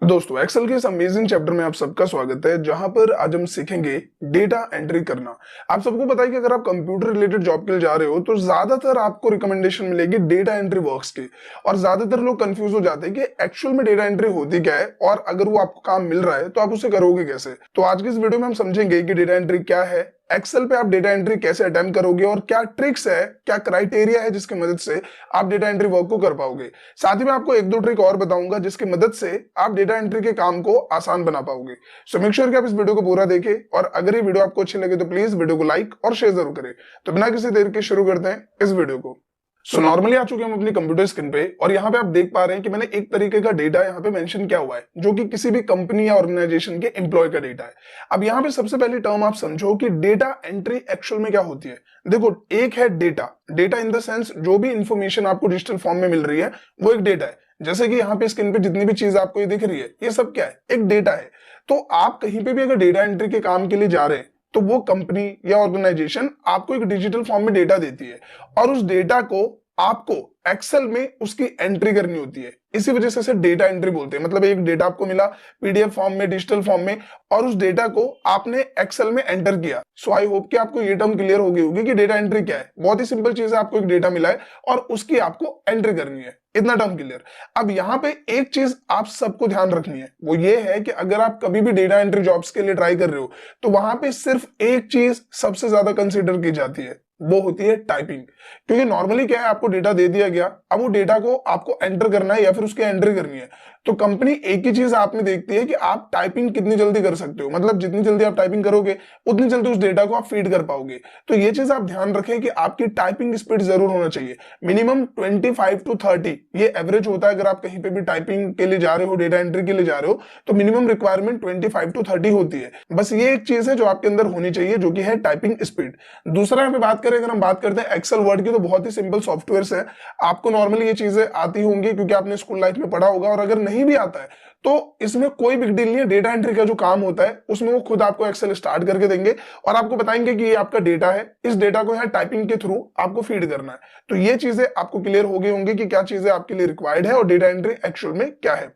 दोस्तों एक्सेल के इस अमेजिंग चैप्टर में आप सबका स्वागत है, जहां पर आज हम सीखेंगे डेटा एंट्री करना। आप सबको पता है कि अगर आप कंप्यूटर रिलेटेड जॉब के लिए जा रहे हो तो ज्यादातर आपको रिकमेंडेशन मिलेगी डेटा एंट्री वर्क्स की। और ज्यादातर लोग कंफ्यूज हो जाते हैं कि एक्चुअल में डेटा एंट्री होती क्या है और अगर वो आपको काम मिल रहा है तो आप उसे करोगे कैसे। तो आज की इस वीडियो में हम समझेंगे कि डेटा एंट्री क्या है, एक्सेल पे आप डेटा एंट्री कैसे अटेम्प्ट करोगे और क्या ट्रिक्स है, क्या क्राइटेरिया है जिसकी मदद से आप डेटा एंट्री वर्क को कर पाओगे। साथ ही मैं आपको एक दो ट्रिक और बताऊंगा जिसकी मदद से आप डेटा एंट्री के काम को आसान बना पाओगे। सो मेक श्योर कि आप इस वीडियो को पूरा देखें और अगर ये वीडियो आपको अच्छी लगे तो प्लीज वीडियो को लाइक और शेयर जरूर करें। तो बिना किसी देर के शुरू करते हैं इस वीडियो को। सो नॉर्मली आ चुके हम अपनी कंप्यूटर स्क्रीन पे और यहाँ पे आप देख पा रहे हैं कि मैंने एक तरीके का डेटा यहाँ पे मेंशन किया हुआ है जो कि किसी भी कंपनी या ऑर्गेनाइजेशन के एम्प्लॉय का डेटा है। अब यहाँ पे सबसे पहली टर्म आप समझो कि डेटा एंट्री एक्चुअल में क्या होती है। देखो, एक है data, data in the sense जो भी इंफॉर्मेशन आपको डिजिटल फॉर्म में मिल रही है वो एक डेटा है। जैसे कि यहाँ पे स्क्रीन पे जितनी भी चीज आपको ये दिख रही है ये सब क्या है, एक डेटा है। तो आप कहीं पे भी अगर डेटा एंट्री के काम के लिए जा रहे हैं तो वो कंपनी या ऑर्गेनाइजेशन आपको एक डिजिटल फॉर्म में डेटा देती है और उस डेटा को आपको एक्सेल में उसकी एंट्री करनी होती है। इसी वजह से डेटा एंट्री बोलते हैं। मतलब एक डेटा आपको मिला पीडीएफ फॉर्म में, डिजिटल फॉर्म में, और उस डेटा को आपने एक्सेल में एंटर किया। सो आई होप कि आपको ये टर्म क्लियर हो गई होगी कि डेटा एंट्री क्या है। बहुत ही सिंपल चीज है, आपको एक डेटा मिला है और उसकी आपको एंट्री करनी है। इतना टर्म क्लियर। अब यहाँ पे एक चीज आप सबको ध्यान रखनी है, वो ये है कि अगर आप कभी भी डेटा एंट्री जॉब्स के लिए ट्राई कर रहे हो तो वहां पे सिर्फ एक चीज सबसे ज्यादा कंसिडर की जाती है, वो होती है टाइपिंग। क्योंकि नॉर्मली क्या है, आपको डेटा दे दिया गया, अब वो डेटा को आपको एंटर करना है या फिर उसकी एंट्री करनी है। तो कंपनी एक ही चीज आप में देखती है कि आप टाइपिंग कितनी जल्दी कर सकते हो। मतलब जितनी जल्दी आप टाइपिंग करोगे उतनी जल्दी उस डेटा को आप फीड कर पाओगे। तो ये चीज आप ध्यान रखें कि आपकी टाइपिंग स्पीड जरूर होना चाहिए। मिनिमम 25 to 30 ये एवरेज होता है। अगर आप कहीं पे भी टाइपिंग के लिए जा रहे हो, डेटा एंट्री के लिए जा रहे हो, तो मिनिमम रिक्वायरमेंट 25 to 30 होती है। बस ये एक चीज है जो आपके अंदर होनी चाहिए, जो कि है टाइपिंग स्पीड। दूसरा यहाँ पे बात करें, अगर हम बात करते हैं एक्सेल वर्ड की, तो बहुत ही सिंपल सॉफ्टवेयर है। आपको नॉर्मली ये चीजें आती होंगी क्योंकि आपने स्कूल लाइफ में पढ़ा होगा, और अगर नहीं भी आता है तो इसमें कोई बिग डील नहीं है। डेटा एंट्री का जो काम होता है उसमें वो खुद आपको एक्सेल स्टार्ट करके देंगे और आपको बताएंगे कि ये आपका डेटा है, इस डेटा को यहाँ टाइपिंग के थ्रू आपको फीड करना है। तो ये चीजें आपको क्लियर हो गई होंगी कि क्या चीजें आपके लिए रिक्वायर्ड है और डेटा एंट्री एक्चुअल में क्या है।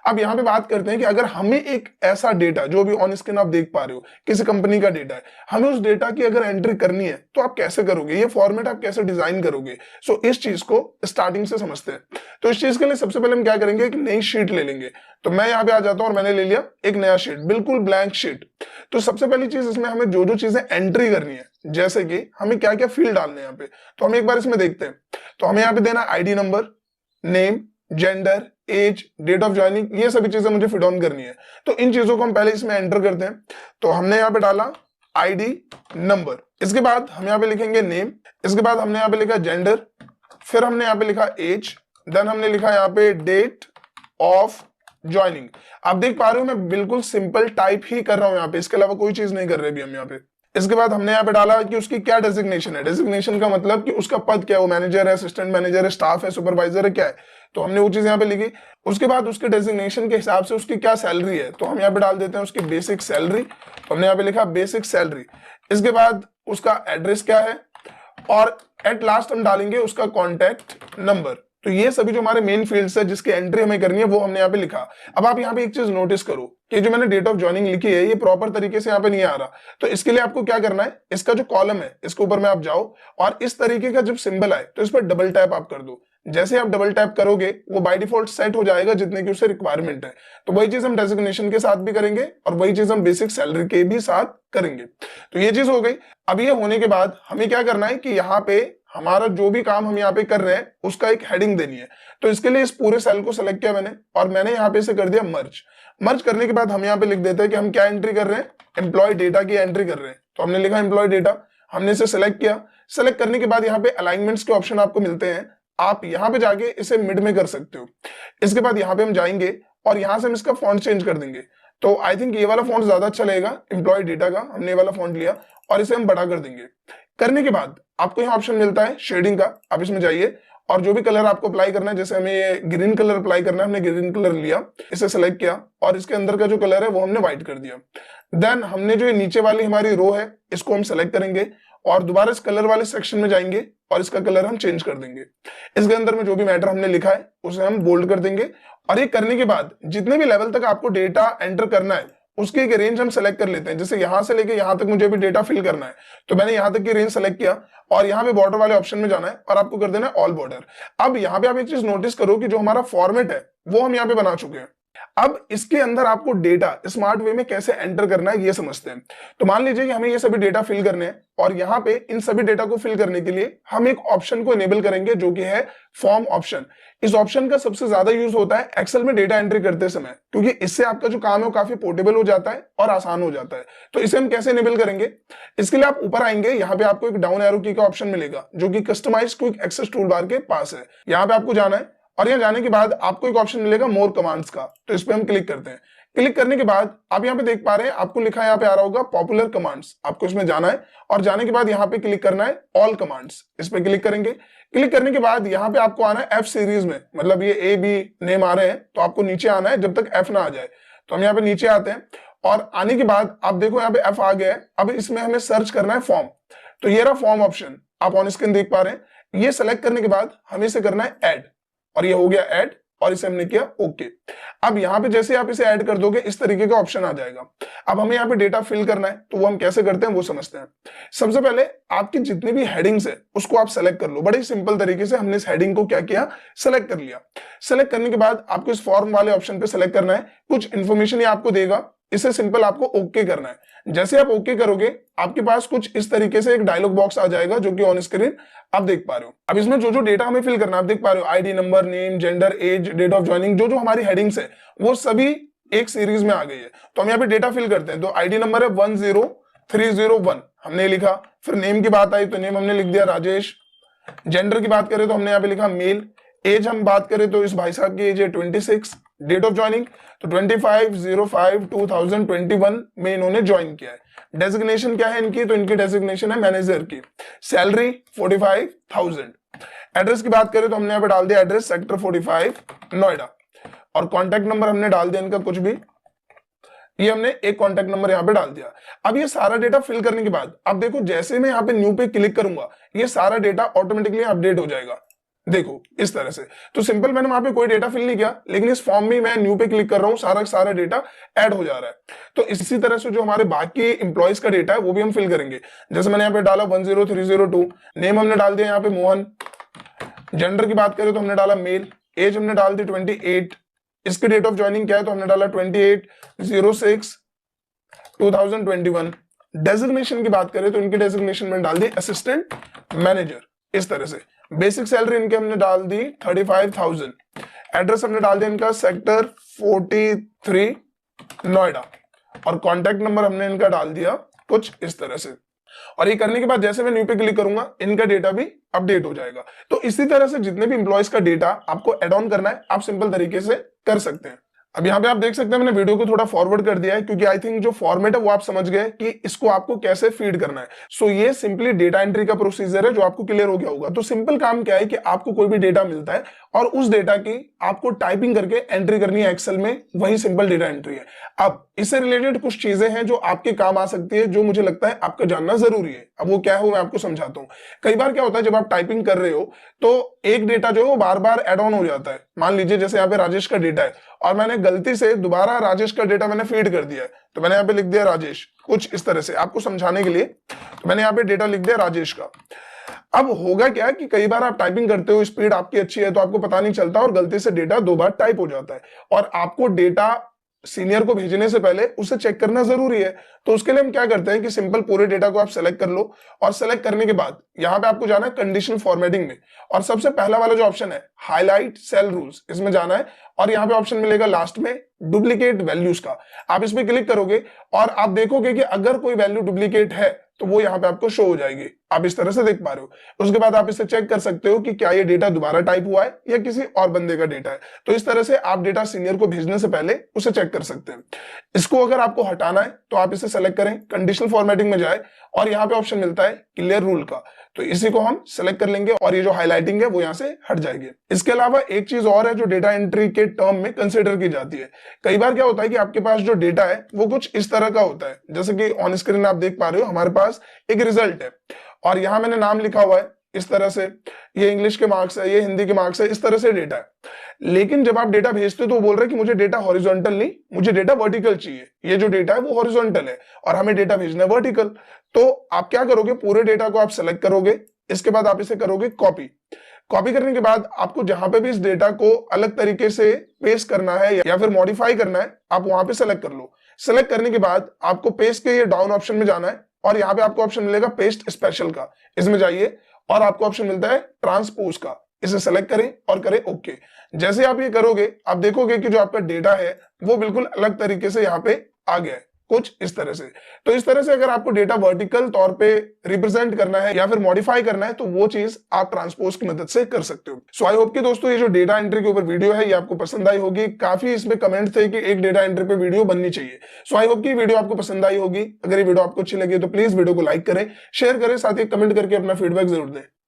अब यहाँ पे बात करते हैं कि अगर हमें एक ऐसा डेटा, जो भी ऑन स्क्रीन आप देख पा रहे हो, किसी कंपनी का डेटा है, हमें उस डेटा की अगर एंट्री करनी है तो आप कैसे करोगे, ये फॉर्मेट आप कैसे डिजाइन करोगे। सो इस चीज को स्टार्टिंग से समझते हैं। तो इस चीज के लिए सबसे पहले हम क्या करेंगे, एक नई शीट ले लेंगे। तो मैं यहाँ पे आ जाता हूं और मैंने ले लिया एक नया शीट, बिल्कुल ब्लैंक शीट। तो सबसे पहली चीज इसमें हमें जो जो चीजें एंट्री करनी है, जैसे कि हमें क्या क्या फील्ड डालने हैं यहाँ पे, तो हम एक बार इसमें देखते हैं। तो हमें यहाँ पे देना ID number, name, gender, age, date of joining, ये सभी चीजें मुझे फिट ऑन करनी है। तो इन चीजों को हम पहले इसमें एंटर करते हैं। तो हमने यहाँ पे डाला आईडी नंबर, इसके बाद हम यहाँ पे लिखेंगे नेम, इसके बाद हमने यहाँ पे लिखा जेंडर, फिर हमने यहाँ पे लिखा एज, देन हमने लिखा यहाँ पे डेट ऑफ ज्वाइनिंग। आप देख पा रहे हो मैं बिल्कुल सिंपल टाइप ही कर रहा हूं यहाँ पे, इसके अलावा कोई चीज नहीं कर रहे भी हम यहाँ पे। इसके बाद हमने यहाँ पे डाला कि उसकी क्या डेजिग्नेशन है। डेजिग्नेशन का मतलब कि उसका पद क्या है, वो मैनेजर है, असिस्टेंट मैनेजर है, स्टाफ है, सुपरवाइजर है, क्या है। तो हमने वो चीज यहाँ पे लिखी। उसके बाद उसके डेजिग्नेशन के हिसाब से उसकी क्या सैलरी है, तो हम यहाँ पे डाल देते हैं उसकी बेसिक सैलरी। तो हमने यहाँ पे लिखा बेसिक सैलरी। इसके बाद उसका एड्रेस क्या है और एट लास्ट हम डालेंगे उसका कॉन्टैक्ट नंबर। तो ये सभी जो हमारे मेन फील्ड्स है जिसकी एंट्री हमें करनी है वो हमने यहाँ पे लिखा। अब आप यहाँ पे एक चीज नोटिस करो कि जो मैंने डेट ऑफ ज्वाइनिंग लिखी है ये प्रॉपर तरीके से यहाँ पे नहीं आ रहा। तो इसके लिए आपको क्या करना है, इसका जो कॉलम है इसके ऊपर में आप जाओ और इस तरीके का जब सिंबल आए तो इस पर डबल टैप आप कर दो। जैसे आप डबल टैप करोगे वो बाय डिफॉल्ट सेट हो जाएगा जितने की उससे रिक्वायरमेंट है। तो वही चीज हम डेजिग्नेशन के साथ भी करेंगे और वही चीज हम बेसिक सैलरी के भी साथ करेंगे। तो ये चीज हो गई। अब ये होने के बाद हमें क्या करना है कि यहाँ पे हमारा जो भी काम हम यहाँ पे कर रहे हैं उसका एक हेडिंग देनी है। तो इसके लिए इस पूरे सेल को सेलेक्ट किया मैंने और मैंने यहाँ पे इसे कर दिया मर्ज। मर्ज करने के बाद हम यहाँ पे लिख देते हैं कि हम क्या एंट्री कर रहे हैं, एम्प्लॉय डेटा की एंट्री कर रहे हैं। तो हमने लिखा एम्प्लॉय डेटा, हमने इसे सेलेक्ट किया। सेलेक्ट करने के बाद यहाँ पे अलाइनमेंट्स के ऑप्शन आपको मिलते हैं, आप यहाँ पे जाके इसे मिड में कर सकते हो। इसके बाद यहाँ पे हम जाएंगे और यहाँ से हम इसका फॉन्ट चेंज कर देंगे। तो आई थिंक ये वाला फॉन्ट ज्यादा अच्छा लगेगा एम्प्लॉय डेटा का, हमने ये वाला फॉन्ट लिया और इसे हम बड़ा कर देंगे। करने के बाद आपको यहाँ ऑप्शन मिलता है शेडिंग का, आप इसमें जाइए और जो भी कलर आपको अप्लाई करना है, जैसे हमें ये ग्रीन कलर अप्लाई करना है, हमने ग्रीन कलर लिया, इसे सेलेक्ट किया और इसके अंदर का जो कलर है वो हमने व्हाइट कर दिया। देन हमने जो नीचे वाली हमारी रो है इसको हम सेलेक्ट करेंगे और दोबारा इस कलर वाले सेक्शन में जाएंगे और इसका कलर हम चेंज कर देंगे। इसके अंदर में जो भी मैटर हमने लिखा है उसे हम बोल्ड कर देंगे और ये करने के बाद जितने भी लेवल तक आपको डेटा एंटर करना है उसकी एक रेंज हम सेलेक्ट कर लेते हैं। जैसे यहां से लेके यहां तक मुझे भी डेटा फिल करना है तो मैंने यहां तक की रेंज सेलेक्ट किया और यहाँ पे बॉर्डर वाले ऑप्शन में जाना है और आपको कर देना है ऑल बॉर्डर। अब यहाँ पे आप एक चीज नोटिस करो कि जो हमारा फॉर्मेट है वो हम यहाँ पे बना चुके हैं। अब इसके अंदर आपको डेटा स्मार्ट वे में कैसे एंटर करना है ये समझते हैं। तो मान लीजिए कि हमें ये सभी डेटा फिल करने हैं और यहाँ पे इन सभी डेटा को फिल करने के लिए हम एक ऑप्शन को इनेबल करेंगे जो कि है फॉर्म ऑप्शन। इस ऑप्शन का सबसे ज्यादा यूज होता है एक्सेल में डेटा एंट्री करते समय, क्योंकि इससे आपका जो काम है वो काफी पोर्टेबल हो जाता है और आसान हो जाता है। तो इसे हम कैसे इनेबल करेंगे, इसके लिए आप ऊपर आएंगे, यहाँ पे आपको एक डाउन एरो की का ऑप्शन मिलेगा जो कि customise quick access toolbar के पास है। यहाँ पे आपको जाना है और यहाँ जाने के बाद आपको एक ऑप्शन मिलेगा मोर कमांड्स का, तो इस पे हम क्लिक करते हैं। क्लिक करने के बाद आप यहाँ पे देख पा रहे हैं आपको लिखा है यहाँ पे आ रहा होगा पॉपुलर कमांड्स, आपको इसमें जाना है और जाने के बाद यहाँ पे क्लिक करना है ऑल कमांड्स, इस पे क्लिक करेंगे। क्लिक करने के बाद यहाँ पे आपको आना है एफ सीरीज में, मतलब ये ए बी नेम आ रहे हैं तो आपको नीचे आना है जब तक एफ ना आ जाए। तो हम यहाँ पे नीचे आते हैं और आने के बाद आप देखो यहाँ पे एफ आ गया है। अब इसमें हमें सर्च करना है फॉर्म, तो ये रहा फॉर्म ऑप्शन, आप ऑन स्क्रीन देख पा रहे हैं। ये सेलेक्ट करने के बाद हमें इसे करना है ऐड और ये हो गया ऐड और इसे हमने किया ओके। अब यहाँ पे जैसे आप इसे ऐड कर दोगे इस तरीके का ऑप्शन आ जाएगा। अब हमें यहाँ पे डेटा फिल करना है तो वो हम कैसे करते हैं वो समझते हैं। सबसे पहले आपकी जितनी भी हेडिंग्स है उसको आप सेलेक्ट कर लो। बड़े सिंपल तरीके से हमने इस हेडिंग को क्या किया, सेलेक्ट कर लिया। सेलेक्ट करने के बाद आपको इस फॉर्म वाले ऑप्शन पे सेलेक्ट करना है, कुछ इंफॉर्मेशन ये आपको देगा, इसे सिंपल आपको ओके करना है। जैसे आप ओके करोगे आपके पास कुछ इस तरीके से एक डायलॉग बॉक्स आ जाएगा जो कि ऑन स्क्रीन आप देख पा रहे हो। अब इसमें जो जो डेटा हमें फिल करना है आप देख पा रहे हो, ID number, name, gender, age, date of joining, जो जो हमारी हेडिंग्स है वो सभी एक सीरीज में आ गई है। तो हम यहाँ पे डेटा फिल करते हैं। तो आईडी नंबर है 10301 हमने लिखा। फिर नेम की बात आई तो नेम हमने लिख दिया राजेश। जेंडर की बात करें तो हमने यहाँ पे लिखा मेल। एज हम बात करें तो इस भाई साहब की एज है 26। डेट ऑफ ज्वाइनिंग तो 25/05/2021 में इन्होंने ज्वाइन किया है। डेजिग्नेशन क्या है इनकी, तो इनकी डेजिग्नेशन है मैनेजर की। सैलरी 45,000। एड्रेस की बात करें तो हमने यहाँ पे डाल दिया एड्रेस सेक्टर 45 नोएडा। और कॉन्टैक्ट नंबर हमने डाल दिया इनका कुछ भी, ये हमने एक कॉन्टैक्ट नंबर यहाँ पे डाल दिया। अब ये सारा डेटा फिल करने के बाद अब देखो जैसे मैं यहाँ पे न्यू पे क्लिक करूंगा ये सारा डेटा ऑटोमेटिकली अपडेट हो जाएगा, देखो इस तरह से। तो सिंपल मैंने वहां पे कोई डेटा फिल नहीं किया, लेकिन इस फॉर्म में मैं न्यू पे क्लिक कर रहा हूँ, सारा डेटा ऐड हो जा रहा है। तो इसी तरह से जो हमारे बाकी इंप्लॉइज का डेटा है वो भी हम फिल करेंगे। जैसे मैंने यहाँ पे डाला 10302, नेम हमने डाल दिया यहाँ पे मोहन। जेंडर की बात करें तो हमने डाला मेल। एज हमने डाल दी 28। इसकी डेट ऑफ ज्वाइनिंग क्या है तो हमने डाला 28/06/2021। डेजिग्नेशन की बात करें तो इनकी डेजिग्नेशन में डाल दी असिस्टेंट मैनेजर, इस तरह से। बेसिक सैलरी इनके हमने डाल दी 35,000। एड्रेस हमने डाल दिया इनका सेक्टर 43 नोएडा। और कॉन्टैक्ट नंबर हमने इनका डाल दिया कुछ इस तरह से। और ये करने के बाद जैसे मैं न्यू पे क्लिक करूंगा इनका डेटा भी अपडेट हो जाएगा। तो इसी तरह से जितने भी इंप्लॉइज का डेटा आपको एड ऑन करना है आप सिंपल तरीके से कर सकते हैं। अब यहाँ पे आप देख सकते हैं मैंने वीडियो को थोड़ा फॉरवर्ड कर दिया है क्योंकि आई थिंक जो फॉर्मेट है वो आप समझ गए कि इसको आपको कैसे फीड करना है। सो ये सिंपली डेटा एंट्री का प्रोसीजर है जो आपको क्लियर हो गया होगा। तो सिंपल काम क्या है कि आपको कोई भी डेटा मिलता है और उस डेटा की आपको टाइपिंग करके एंट्री करनी है एक्सेल में, वही सिंपल डेटा एंट्री है। अब इससे रिलेटेड कुछ चीजें हैं जो आपके काम आ सकती है, जो मुझे लगता है आपका जानना जरूरी है। अब वो क्या है मैं आपको समझाता हूँ। कई बार क्या होता है जब आप टाइपिंग कर रहे हो तो एक डेटा जो है वो बार बार एड ऑन हो जाता है। मान लीजिए जैसे यहाँ पे राजेश का डेटा है और मैंने गलती से दोबारा राजेश का डेटा मैंने फीड कर दिया है, तो मैंने यहाँ पे लिख दिया राजेश, कुछ इस तरह से आपको समझाने के लिए। तो मैंने यहाँ पे डेटा लिख दिया राजेश का। अब होगा क्या कि कई बार आप टाइपिंग करते हो, स्पीड आपकी अच्छी है तो आपको पता नहीं चलता और गलती से डेटा 2 बार टाइप हो जाता है और आपको डेटा सीनियर को भेजने से पहले उसे चेक करना जरूरी है। तो उसके लिए हम क्या करते हैं कि सिंपल पूरे डेटा को आप सेलेक्ट कर लो और सेलेक्ट करने के बाद यहाँ पे आपको जाना है कंडीशनल फॉर्मेटिंग में और सबसे पहला वाला जो ऑप्शन है हाईलाइट सेल रूल्स, इसमें जाना है और यहाँ पे ऑप्शन मिलेगा लास्ट में डुप्लीकेट वैल्यूज का। आप इस पे क्लिक करोगे और आप देखोगे कि अगर कोई वैल्यू डुप्लीकेट है तो वो यहाँ पे आपको शो हो जाएगी। आप इस तरह से देख पा रहे हो। उसके बाद आप इसे चेक कर सकते हो कि क्या ये डेटा दोबारा टाइप हुआ है या किसी और बंदे का डेटा है। तो इस तरह से आप डेटा सीनियर को भेजने से पहले उसे चेक कर सकते हैं। इसको अगर आपको हटाना है तो आप इसे सेलेक्ट करें, कंडीशनल फॉर्मेटिंग में जाए और यहाँ पे ऑप्शन मिलता है क्लियर रूल का, तो इसी को हम सेलेक्ट कर लेंगे और ये जो हाईलाइटिंग है वो यहाँ से हट जाएगी। इसके अलावा एक चीज और है जो डेटा एंट्री के टर्म में कंसिडर की जाती है। कई बार क्या होता है कि आपके पास जो डेटा है वो कुछ इस तरह का होता है, जैसे कि ऑन स्क्रीन आप देख पा रहे हो हमारे पास एक रिजल्ट है और यहाँ मैंने नाम लिखा हुआ है इस तरह से, ये इंग्लिश के मार्क्स है, ये हिंदी के मार्क्स है, इस तरह से डेटा है। लेकिन जब आप डेटा भेजते हो तो वो बोल रहे हैं कि मुझे डेटा हॉरिजॉन्टल नहीं, मुझे डेटा वर्टिकल चाहिए। ये जो डेटा है वो हॉरिजॉन्टल है और हमें डेटा भेजना है वर्टिकल। तो आप क्या करोगे, पूरे डेटा को आप सेलेक्ट करोगे, इसके बाद आप इसे करोगे कॉपी। कॉपी करने के बाद आपको जहां पे भी इस डेटा को अलग तरीके से पेस्ट करना है या फिर मॉडिफाई करना है, आप वहां पे सेलेक्ट कर लो। सेलेक्ट करने के बाद आपको पेस्ट के ये डाउन ऑप्शन में जाना है और यहाँ पे आपको ऑप्शन मिलेगा पेस्ट स्पेशल का, इसमें जाइए और आपको ऑप्शन मिलता है ट्रांसपोज का, इसे सेलेक्ट करें और करें ओके। जैसे आप ये करोगे आप देखोगे कि जो आपका डेटा है वो बिल्कुल अलग तरीके से यहाँ पे आ गया है, कुछ इस तरह से। तो इस तरह से अगर आपको डेटा वर्टिकल तौर पे रिप्रेजेंट करना है या फिर मॉडिफाई करना है तो वो चीज आप ट्रांसपोज की मदद से कर सकते हो। सो आई होप कि दोस्तों ये जो डेटा एंट्री के ऊपर वीडियो है ये आपको पसंद आई होगी। काफी इसमें कमेंट थे कि एक डेटा एंट्री पे वीडियो बननी चाहिए। सो आई होप कि वीडियो आपको पसंद आई होगी। अगर ये वीडियो आपको अच्छी लगी तो प्लीज वीडियो को लाइक करें, शेयर करें, साथ ही कमेंट करके अपना फीडबैक जरूर दें।